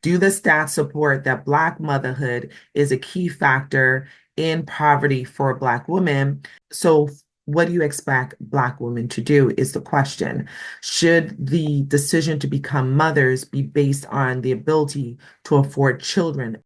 Do the stats support that Black motherhood is a key factor in poverty for Black women? So, what do you expect Black women to do is the question. Should the decision to become mothers be based on the ability to afford children?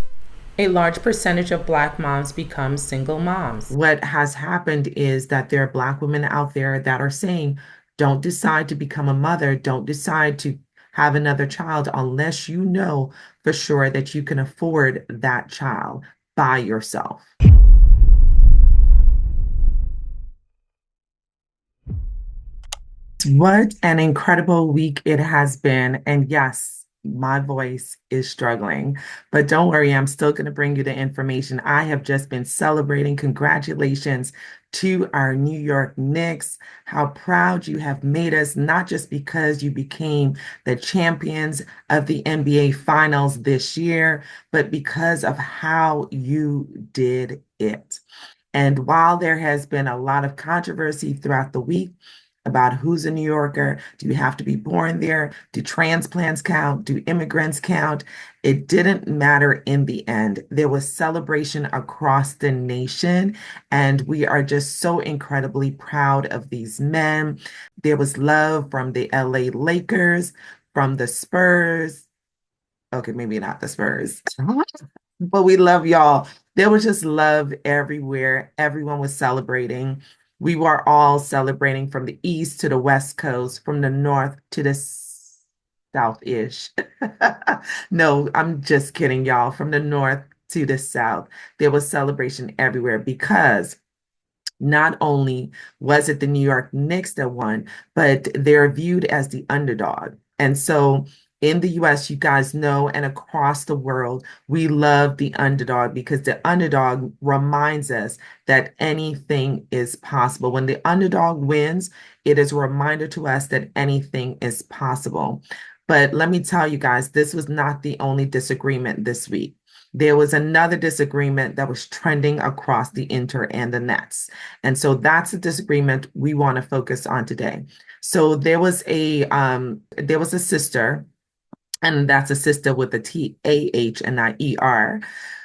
A large percentage of Black moms become single moms. What has happened is that there are Black women out there that are saying, don't decide to become a mother, don't decide to have another child unless you know for sure that you can afford that child by yourself. What an incredible week it has been. And yes, my voice is struggling, but don't worry, I'm still going to bring you the information. I have just been celebrating. Congratulations to our New York Knicks. How proud you have made us, not just because you became the champions of the NBA Finals this year, but because of how you did it. And while there has been a lot of controversy throughout the week about who's a New Yorker, do you have to be born there? Do transplants count? Do immigrants count? It didn't matter in the end. There was celebration across the nation, and we are just so incredibly proud of these men. There was love from the LA Lakers, from the Spurs. Okay, maybe not the Spurs. But we love y'all. There was just love everywhere. Everyone was celebrating. We were all celebrating from the east to the west coast, from the north to the south-ish. No, I'm just kidding, y'all. From the north to the south, there was celebration everywhere because not only was it the New York Knicks that won, but they're viewed as the underdog. And so in the US, you guys know, and across the world, we love the underdog because the underdog reminds us that anything is possible. When the underdog wins, it is a reminder to us that anything is possible. But let me tell you guys, this was not the only disagreement this week. There was another disagreement that was trending across the inter and the nets. And so that's the disagreement we want to focus on today. So there was a sister, and that's a sister with a TAH and not ER,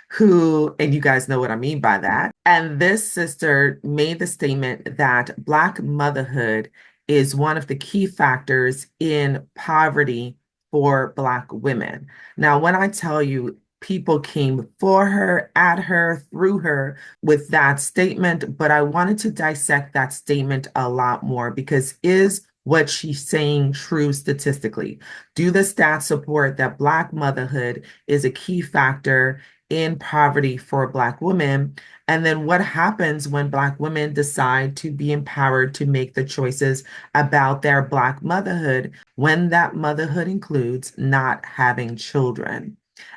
who, and you guys know what I mean by that. And this sister made the statement that Black motherhood is one of the key factors in poverty for Black women. Now, when I tell you people came for her, at her, through her with that statement, but I wanted to dissect that statement a lot more because is what she's saying true statistically? Do the stats support that Black motherhood is a key factor in poverty for Black women? And then what happens when Black women decide to be empowered to make the choices about their Black motherhood when that motherhood includes not having children?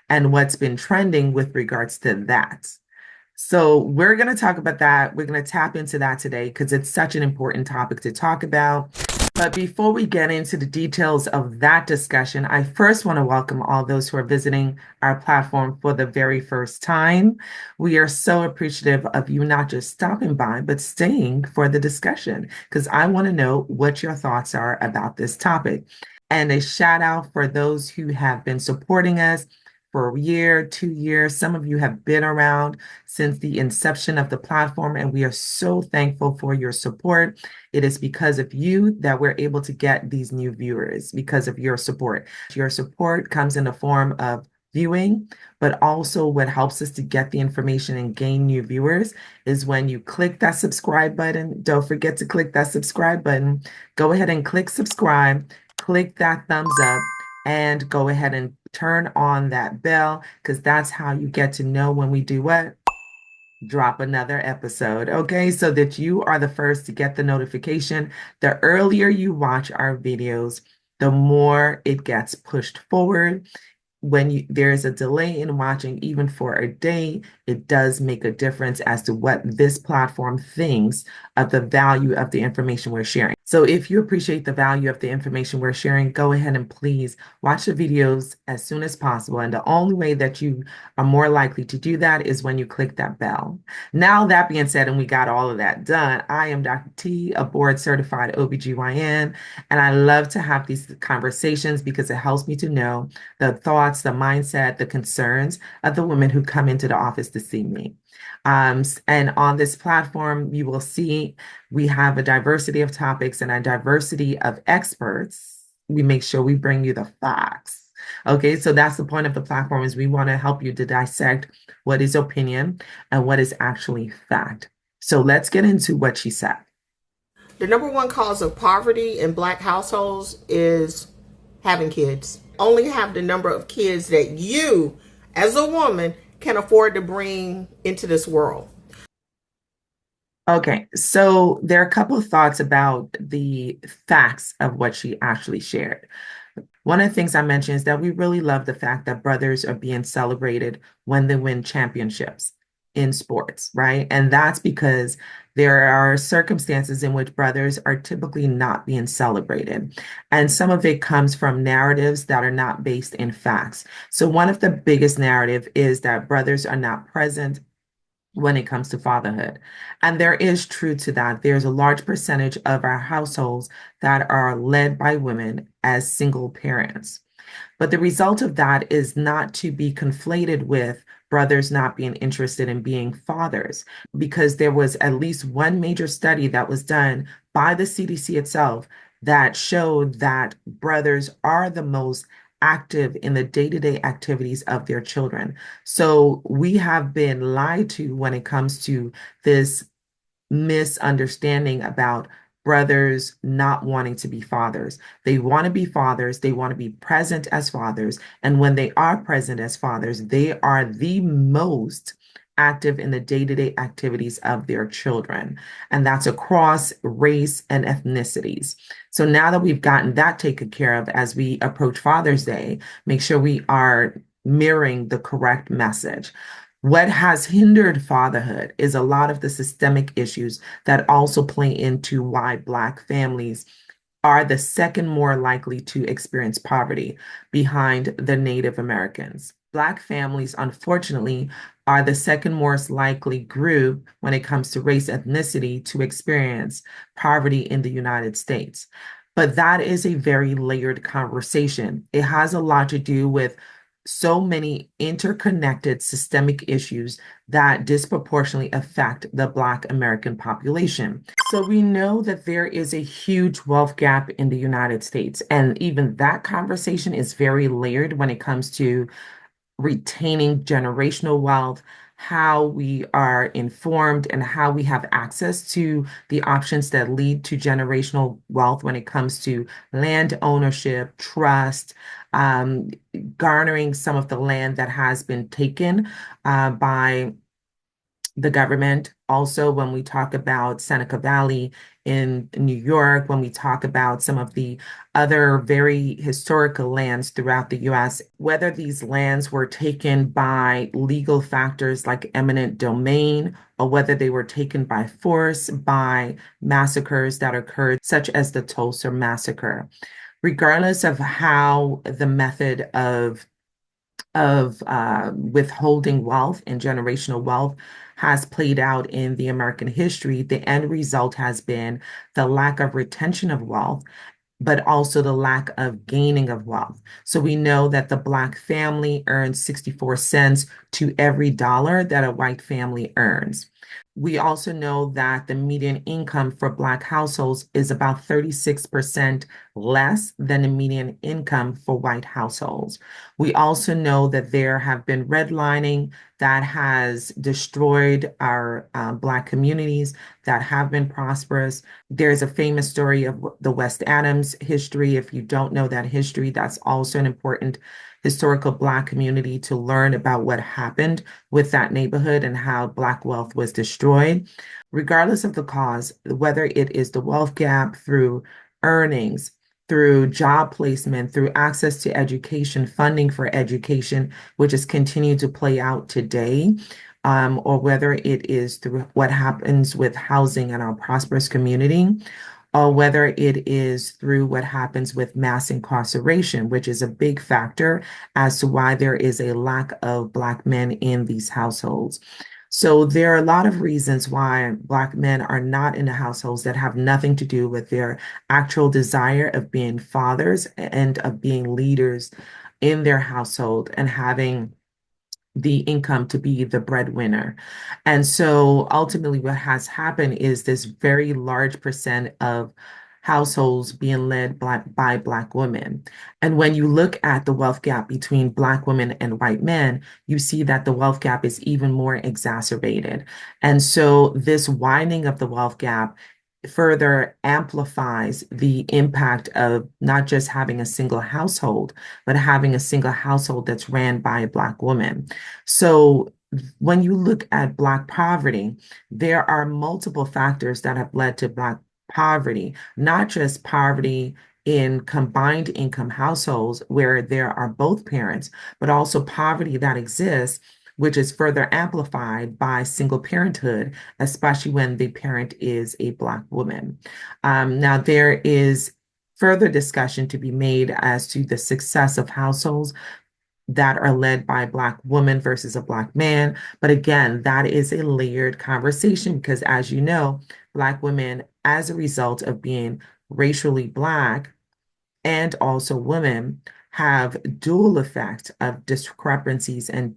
And what's been trending with regards to that. So we're going to talk about that. We're going to tap into that today because it's such an important topic to talk about. But before we get into the details of that discussion, I first want to welcome all those who are visiting our platform for the very first time. We are so appreciative of you not just stopping by, but staying for the discussion because I want to know what your thoughts are about this topic. And a shout out for those who have been supporting us for a year, 2 years. Some of you have been around since the inception of the platform, and we are so thankful for your support. It is because of you that we're able to get these new viewers, because of your support. Your support comes in the form of viewing, but also what helps us to get the information and gain new viewers is when you click that subscribe button. Don't forget to click that subscribe button. Go ahead and click subscribe, click that thumbs up, and go ahead and turn on that bell because that's how you get to know when we do what? Drop another episode, okay? So that you are the first to get the notification. The earlier you watch our videos, the more it gets pushed forward. When there's a delay in watching, even for a day, it does make a difference as to what this platform thinks of the value of the information we're sharing. So if you appreciate the value of the information we're sharing, go ahead and please watch the videos as soon as possible. And the only way that you are more likely to do that is when you click that bell. Now, that being said, and we got all of that done, I am Dr. T, a board certified OBGYN, and I love to have these conversations because it helps me to know the thoughts, the mindset, the concerns of the women who come into the office to see me. And on this platform, you will see we have a diversity of topics and a diversity of experts. We make sure we bring you the facts. Okay, so that's the point of the platform is we want to help you to dissect what is opinion and what is actually fact. So let's get into what she said. The number one cause of poverty in Black households is having kids. Only have the number of kids that you, as a woman, can afford to bring into this world. Okay, so there are a couple of thoughts about the facts of what she actually shared. One of the things I mentioned is that we really love the fact that brothers are being celebrated when they win championships in sports, right? And that's because there are circumstances in which brothers are typically not being celebrated. And some of it comes from narratives that are not based in facts. So one of the biggest narrative is that brothers are not present when it comes to fatherhood. And there is truth to that. There's a large percentage of our households that are led by women as single parents. But the result of that is not to be conflated with brothers not being interested in being fathers, because there was at least one major study that was done by the CDC itself that showed that brothers are the most active in the day-to-day activities of their children. So we have been lied to when it comes to this misunderstanding about brothers not wanting to be fathers. They want to be fathers, they want to be present as fathers, and when they are present as fathers, they are the most active in the day-to-day activities of their children. And that's across race and ethnicities. So now that we've gotten that taken care of as we approach Father's Day, make sure we are mirroring the correct message. What has hindered fatherhood is a lot of the systemic issues that also play into why Black families are the second more likely to experience poverty behind the Native Americans. Black families, unfortunately, are the second most likely group when it comes to race ethnicity to experience poverty in the United States. But that is a very layered conversation. It has a lot to do with so many interconnected systemic issues that disproportionately affect the Black American population. So we know that there is a huge wealth gap in the United States, and even that conversation is very layered when it comes to retaining generational wealth, how we are informed, and how we have access to the options that lead to generational wealth when it comes to land ownership, trust, um, garnering some of the land that has been taken by the government. Also, when we talk about Seneca Valley in New York, when we talk about some of the other very historical lands throughout the US, whether these lands were taken by legal factors like eminent domain, or whether they were taken by force by massacres that occurred, such as the Tulsa Massacre. Regardless of how the method of withholding wealth and generational wealth has played out in the American history, the end result has been the lack of retention of wealth, but also the lack of gaining of wealth. So we know that the Black family earns 64 cents to every dollar that a white family earns. We also know that the median income for Black households is about 36% less than the median income for white households. We also know that there have been redlining that has destroyed our Black communities that have been prosperous. There's a famous story of the West Adams history. If you don't know that history, that's also an important historical Black community to learn about what happened with that neighborhood and how Black wealth was destroyed. Regardless of the cause, whether it is the wealth gap through earnings, through job placement, through access to education, funding for education, which has continued to play out today, or whether it is through what happens with housing in our prosperous community, or whether it is through what happens with mass incarceration, which is a big factor as to why there is a lack of Black men in these households. So there are a lot of reasons why Black men are not in the households that have nothing to do with their actual desire of being fathers and of being leaders in their household and having the income to be the breadwinner. And so ultimately, what has happened is this very large percent of households being led by Black women. And when you look at the wealth gap between Black women and white men, you see that the wealth gap is even more exacerbated. And so this widening of the wealth gap further amplifies the impact of not just having a single household, but having a single household that's ran by a Black woman. So when you look at Black poverty, there are multiple factors that have led to Black poverty, not just poverty in combined income households where there are both parents, but also poverty that exists, which is further amplified by single parenthood, especially when the parent is a Black woman. Now, there is further discussion to be made as to the success of households that are led by a Black woman versus a Black man. But again, that is a layered conversation because, as you know, Black women, as a result of being racially Black, and also women have dual effect of discrepancies and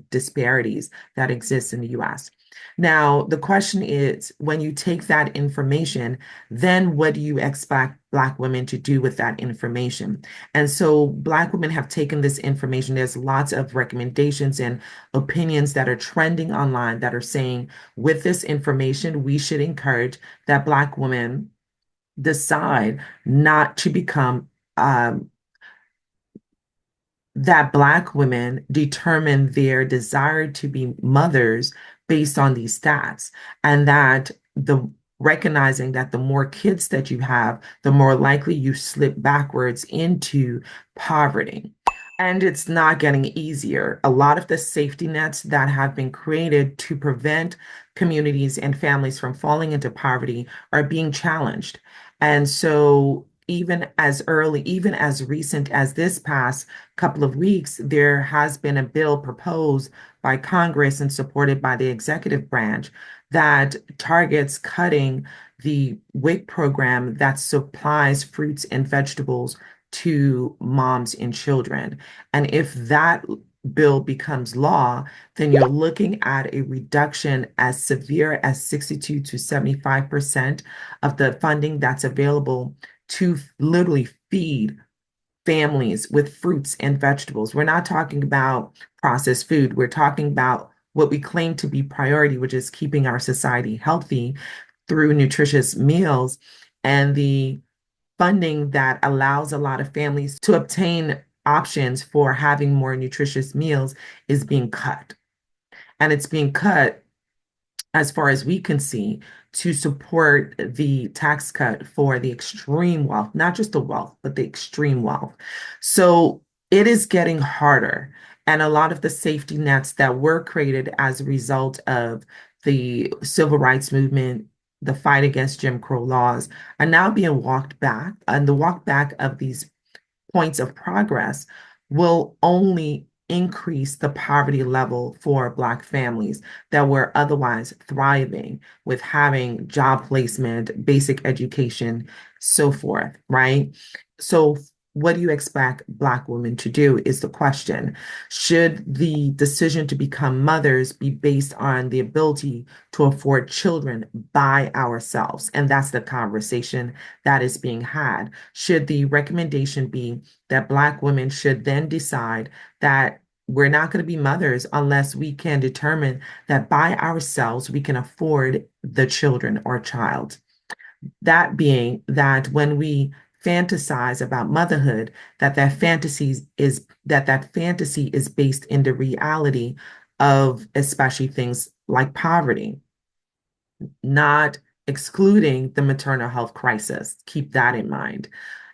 disparities that exist in the US. Now, the question is, when you take that information, then what do you expect Black women to do with that information? And so Black women have taken this information. There's lots of recommendations and opinions that are trending online that are saying, with this information, we should encourage that Black women decide not to become that Black women determine their desire to be mothers based on these stats, and that the recognizing that the more kids that you have, the more likely you slip backwards into poverty. And it's not getting easier. A lot of the safety nets that have been created to prevent communities and families from falling into poverty are being challenged. And so even as recent as this past couple of weeks, there has been a bill proposed by Congress and supported by the executive branch that targets cutting the WIC program that supplies fruits and vegetables to moms and children. And if that bill becomes law, then you're looking at a reduction as severe as 62 to 75% of the funding that's available to literally feed families with fruits and vegetables. We're not talking about processed food. We're talking about what we claim to be priority, which is keeping our society healthy through nutritious meals. And the funding that allows a lot of families to obtain options for having more nutritious meals is being cut. And it's being cut, as far as we can see, to support the tax cut for the extreme wealth, not just the wealth, but the extreme wealth. So it is getting harder. And a lot of the safety nets that were created as a result of the civil rights movement, the fight against Jim Crow laws, are now being walked back. And the walk back of these points of progress will only increase the poverty level for Black families that were otherwise thriving with having job placement, basic education, so forth, right? So what do you expect Black women to do is the question. Should the decision to become mothers be based on the ability to afford children by ourselves? And that's the conversation that is being had. Should the recommendation be that Black women should then decide that we're not going to be mothers unless we can determine that by ourselves we can afford the children or child? That being that when we fantasize about motherhood, that fantasy is based in the reality of especially things like poverty, not excluding the maternal health crisis. Keep that in mind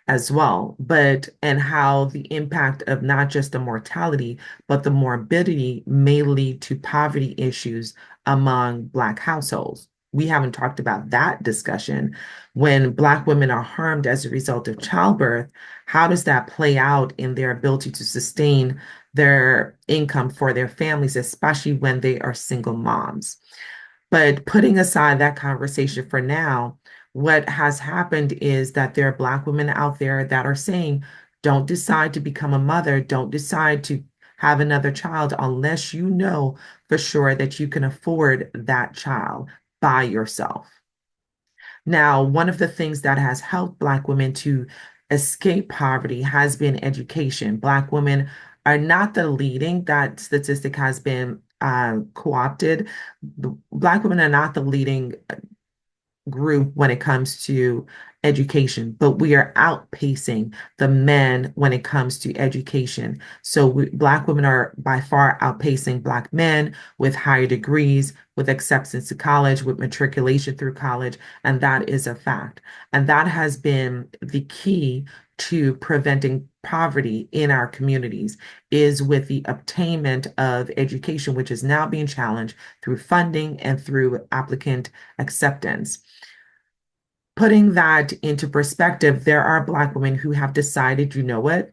as well. But and how the impact of not just the mortality, but the morbidity may lead to poverty issues among Black households. we haven't talked about that discussion. When Black women are harmed as a result of childbirth, how does that play out in their ability to sustain their income for their families, especially when they are single moms? But putting aside that conversation for now, what has happened is that there are Black women out there that are saying, don't decide to become a mother, don't decide to have another child unless you know for sure that you can afford that child by yourself. Now, one of the things that has helped Black women to escape poverty has been education. Black women are not the leading, that statistic has been co-opted. Black women are not the leading group when it comes to education, but we are outpacing the men when it comes to education. So Black women are by far outpacing Black men with higher degrees, with acceptance to college, with matriculation through college, and that is a fact. And that has been the key to preventing poverty in our communities is with the obtainment of education, which is now being challenged through funding and through applicant acceptance. Putting that into perspective, there are Black women who have decided, you know what,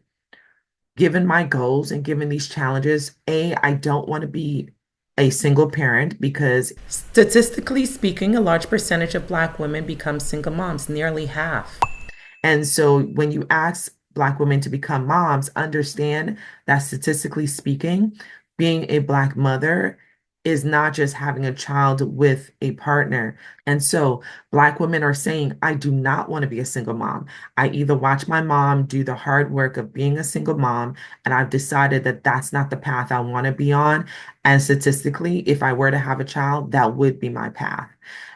given my goals and given these challenges, I don't want to be a single parent because Statistically speaking, a large percentage of Black women become single moms, nearly half. and so when you ask Black women to become moms, understand that statistically speaking, being a Black mother is not just having a child with a partner. And so Black women are saying, I do not want to be a single mom. I either watch my mom do the hard work of being a single mom, and I've decided that that's not the path I want to be on. And statistically, if I were to have a child, that would be my path.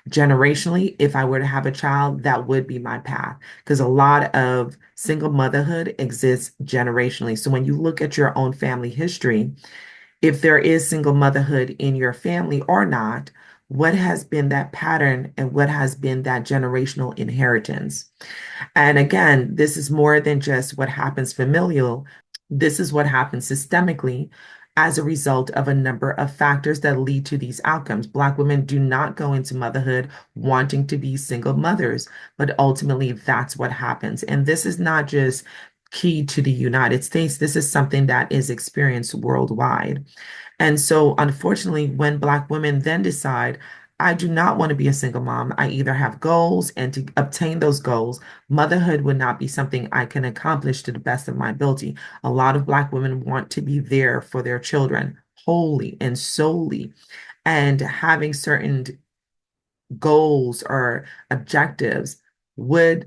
Generationally, if I were to have a child, that would be my path because a lot of single motherhood exists generationally. So when you look at your own family history, if there is single motherhood in your family or not, what has been that pattern and what has been that generational inheritance? And again, this is more than just what happens familial. This is what happens systemically as a result of a number of factors that lead to these outcomes. Black women do not go into motherhood wanting to be single mothers, but ultimately that's what happens. And this is not just key to the United States. This is something that is experienced worldwide. And so, unfortunately, when Black women then decide, I do not want to be a single mom, I either have goals, and to obtain those goals, motherhood would not be something I can accomplish to the best of my ability. A lot of Black women want to be there for their children wholly and solely, and having certain goals or objectives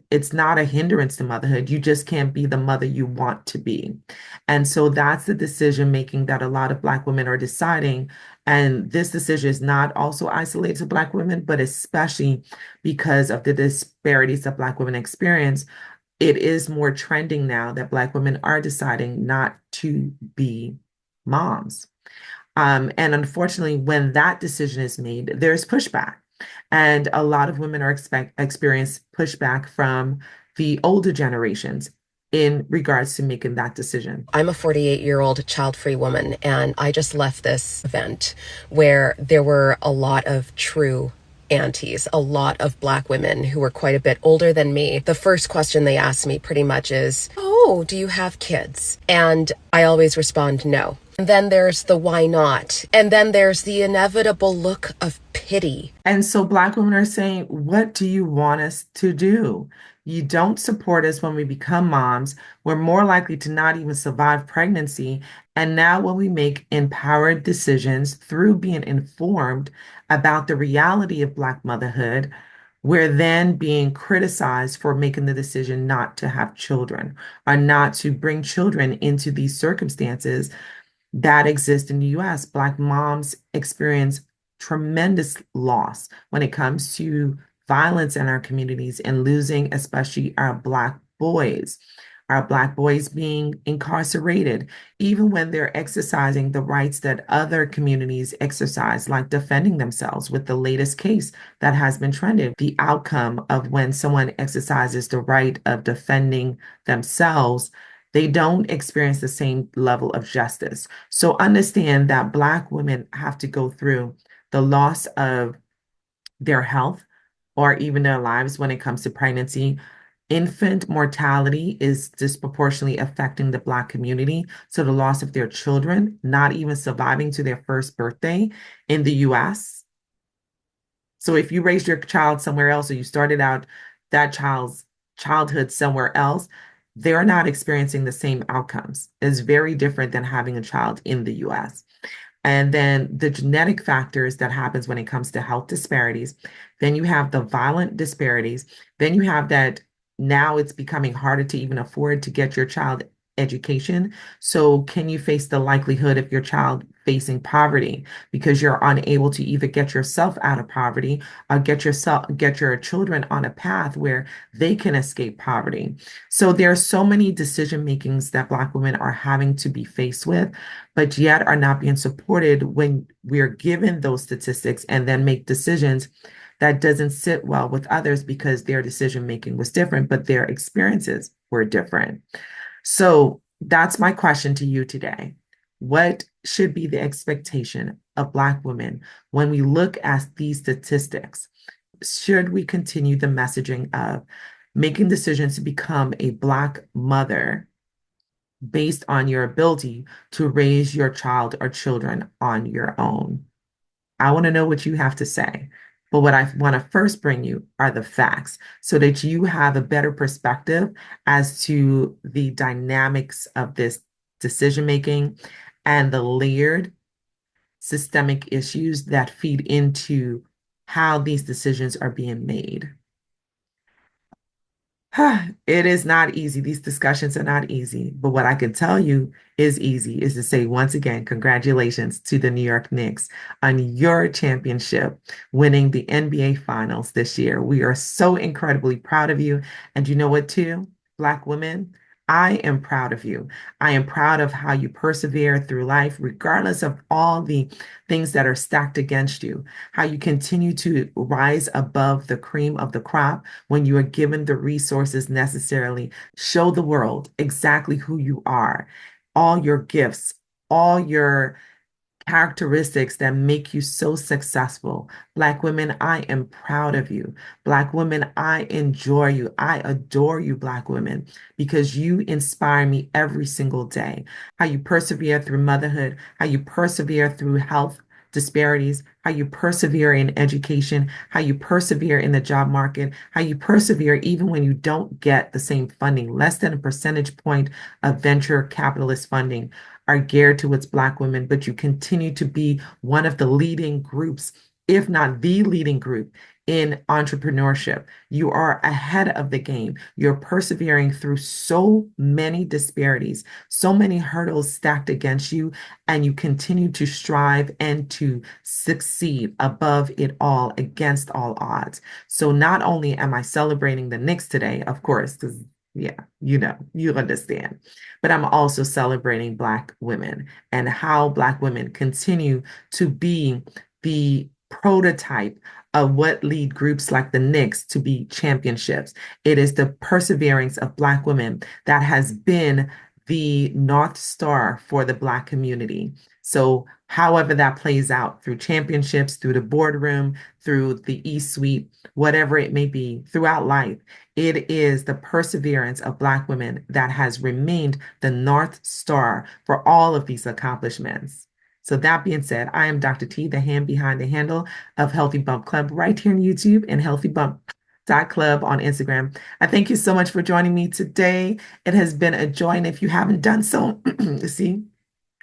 it's not a hindrance to motherhood. You just can't be the mother you want to be. And so that's the decision making that a lot of Black women are deciding. And this decision is not also isolated to Black women, but especially because of the disparities that Black women experience, it is more trending now that Black women are deciding not to be moms. And unfortunately, when that decision is made, there's pushback. And a lot of women are experience pushback from the older generations in regards to making that decision. I'm a 48-year-old child-free woman, and I just left this event where there were a lot of true aunties, a lot of Black women who were quite a bit older than me. The first question they asked me pretty much is, oh, do you have kids? And I always respond, no. And then there's the why not? And then there's the inevitable look of pity. And so Black women are saying, what do you want us to do? You don't support us when we become moms. We're more likely to not even survive pregnancy. And now when we make empowered decisions through being informed about the reality of Black motherhood, we're then being criticized for making the decision not to have children or not to bring children into these circumstances that exist in the US. Black moms experience tremendous loss when it comes to violence in our communities and losing, especially our Black boys being incarcerated, even when they're exercising the rights that other communities exercise, like defending themselves with the latest case that has been trended. The outcome of when someone exercises the right of defending themselves, they don't experience the same level of justice. So understand that Black women have to go through the loss of their health or even their lives when it comes to pregnancy. Infant mortality is disproportionately affecting the Black community. So the loss of their children, not even surviving to their first birthday in the US. So if you raised your child somewhere else or you started out that child's childhood somewhere else, they're not experiencing the same outcomes. It's very different than having a child in the US. And then the genetic factors that happens when it comes to health disparities. Then you have the violent disparities. Then you have that now it's becoming harder to even afford to get your child education. So can you face the likelihood of your child facing poverty because you're unable to either get yourself out of poverty or get your children on a path where they can escape poverty. So there are so many decision makings that Black women are having to be faced with, but yet are not being supported when we're given those statistics and then make decisions that doesn't sit well with others because their decision making was different, but their experiences were different. So that's my question to you today. What should be the expectation of Black women when we look at these statistics? Should we continue the messaging of making decisions to become a Black mother based on your ability to raise your child or children on your own? I want to know what you have to say. But what I want to first bring you are the facts so that you have a better perspective as to the dynamics of this decision making and the layered systemic issues that feed into how these decisions are being made. It is not easy. These discussions are not easy. But what I can tell you is easy is to say once again, congratulations to the New York Knicks on your championship, winning the NBA Finals this year. We are so incredibly proud of you. And you know what, too? Black women, I am proud of you. I am proud of how you persevere through life, regardless of all the things that are stacked against you, how you continue to rise above the cream of the crop when you are given the resources necessarily. Show the world exactly who you are, all your gifts, all your characteristics that make you so successful. Black women, I am proud of you. Black women, I enjoy you. I adore you, Black women, because you inspire me every single day. How you persevere through motherhood, how you persevere through health disparities, how you persevere in education, how you persevere in the job market, how you persevere even when you don't get the same funding, less than a percentage point of venture capitalist funding are geared towards Black women, but you continue to be one of the leading groups, if not the leading group in entrepreneurship. You are ahead of the game. You're persevering through so many disparities, so many hurdles stacked against you, and you continue to strive and to succeed above it all, against all odds. So not only am I celebrating the Knicks today, of course, because yeah, you understand. But I'm also celebrating Black women and how Black women continue to be the prototype of what lead groups like the Knicks to be championships. It is the perseverance of Black women that has been the North Star for the Black community. So, however that plays out through championships, through the boardroom, through the E-suite, whatever it may be, throughout life, it is the perseverance of Black women that has remained the North Star for all of these accomplishments. So that being said, I am Dr. T, the hand behind the handle of Healthy Bump Club right here on YouTube and healthybump.club on Instagram. I thank you so much for joining me today. It has been a joy. And if you haven't done so, see,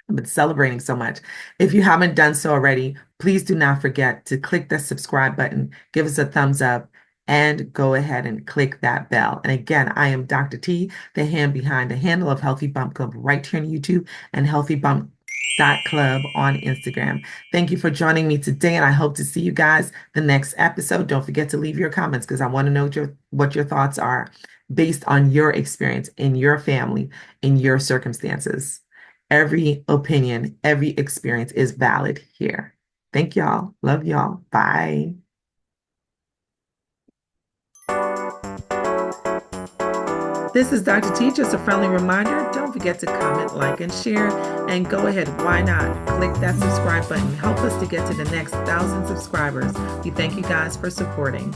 I've been celebrating so much. If you haven't done so already, please do not forget to click the subscribe button, give us a thumbs up, and go ahead and click that bell. And again, I am Dr. T, the hand behind the handle of Healthy Bump Club right here on YouTube and healthybump.club on Instagram. Thank you for joining me today, and I hope to see you guys the next episode. Don't forget to leave your comments because I want to know what your thoughts are based on your experience in your family, in your circumstances. Every opinion, every experience is valid here. Thank y'all. Love y'all. Bye. This is Dr. T. Just a friendly reminder. Don't forget to comment, like, and share. And go ahead, why not? Click that subscribe button. Help us to get to the next 1,000 subscribers. We thank you guys for supporting.